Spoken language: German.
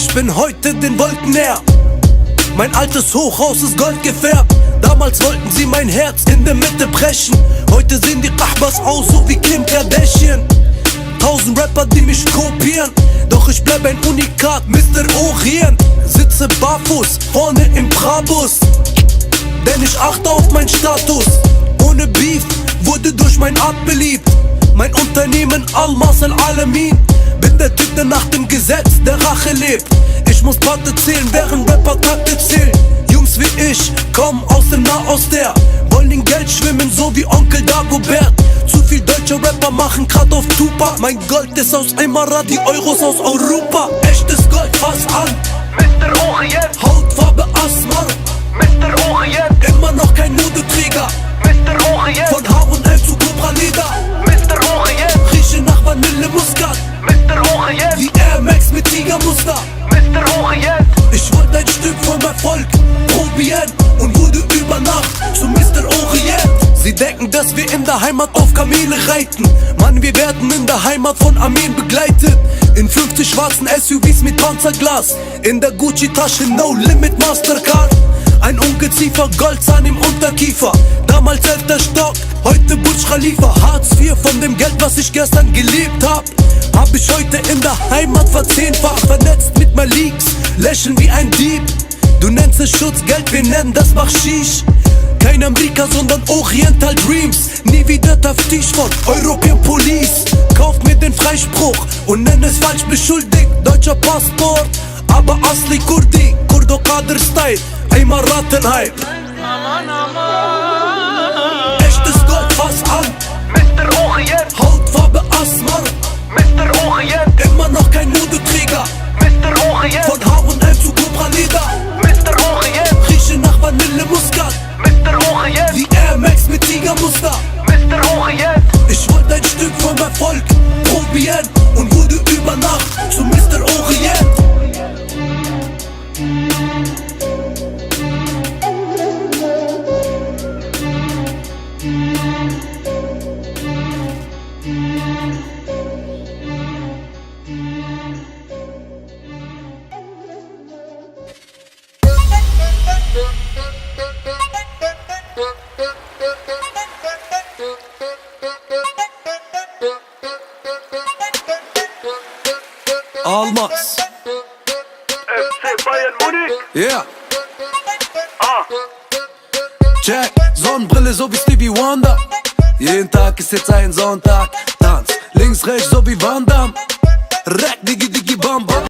Ich bin heute den Wolken näher. Mein altes Hochhaus ist gold gefärbt. Damals wollten sie mein Herz in der Mitte brechen. Heute sehen die Rahbas aus so wie Kim Kardashian. 1000 Rapper, die mich kopieren, doch ich bleib ein Unikat, Mr. Orient. Sitze barfuß, vorne im Brabus, denn ich achte auf meinen Status. Ohne Beef, wurde durch mein Art beliebt. Mein Unternehmen Al-Mas Al-Alamin. Bin der Typ, der nach dem Gesetz der Rache lebt. Ich muss Patte zählen, während Rapper Takte zählen. Jungs wie ich kommen aus dem Nahost her, wollen in Geld schwimmen, so wie Onkel Dagobert. Zu viel deutsche Rapper machen grad auf Tupac. Mein Gold ist aus Emirat, die Euros aus Europa. Echtes Gold, fass an, Mr. Orient, Hautfarbe Asmar, Mr. Orient, immer noch kein Modeträger. Mr. Orient, Von H&M zu Cobra Leder, Mr. Orient, rieche nach Vanille Muskat, Mr. Orient, wie Air Max mit Tigermuster. Mr. Orient, Ich wollte ein Stück vom Erfolg probieren und wurde über Nacht zu Mr. Orient. Sie denken, dass wir in der Heimat auf Kamele reiten. Mann, wir werden in der Heimat von Armeen begleitet. In 50 schwarzen SUVs mit Panzerglas, in der Gucci-Tasche No Limit Mastercard. Ein Ungeziefer, Goldzahn im Unterkiefer. Damals 11. Stock, heute Burj Khalifa. Hartz IV von dem Geld, was ich gestern gelebt hab, hab ich heute in der Heimat verzehnfacht. Vernetzt mit Maliks, lächeln wie ein Dieb. Du nennst es Schutzgeld, wir nennen das Bakschisch. Kein Amerika, sondern Oriental Dreams. Nie wieder Taftisch von European Police. Kauf mir den Freispruch und nenn es falsch beschuldigt. Deutscher Passport, aber Asli Kurdi. Kurdo Kader Style, Emiraten-Hype. Echtes Gold, fass an, Mr. Orient, Hautfarbe Asmar, Mr. Orient, immer noch kein Modeträger. Mr. Orient, Von H&M zu Cobra Leder, Mr. Orient, rieche nach Vanille Muskat, Mr. Orient, wie Air Max mit Tigermuster. Mr. Orient, Ich wollte ein Stück vom Erfolg probieren und wurde über Nacht zu Mr. Orient. Al-Mas, FC Bayern Munich, yeah, ah, check, Sonnenbrille so wie Stevie Wonder. Jeden Tag ist jetzt ein Sonntag, Tanz, links, rechts so wie Van Damme. Rack, digi, digi.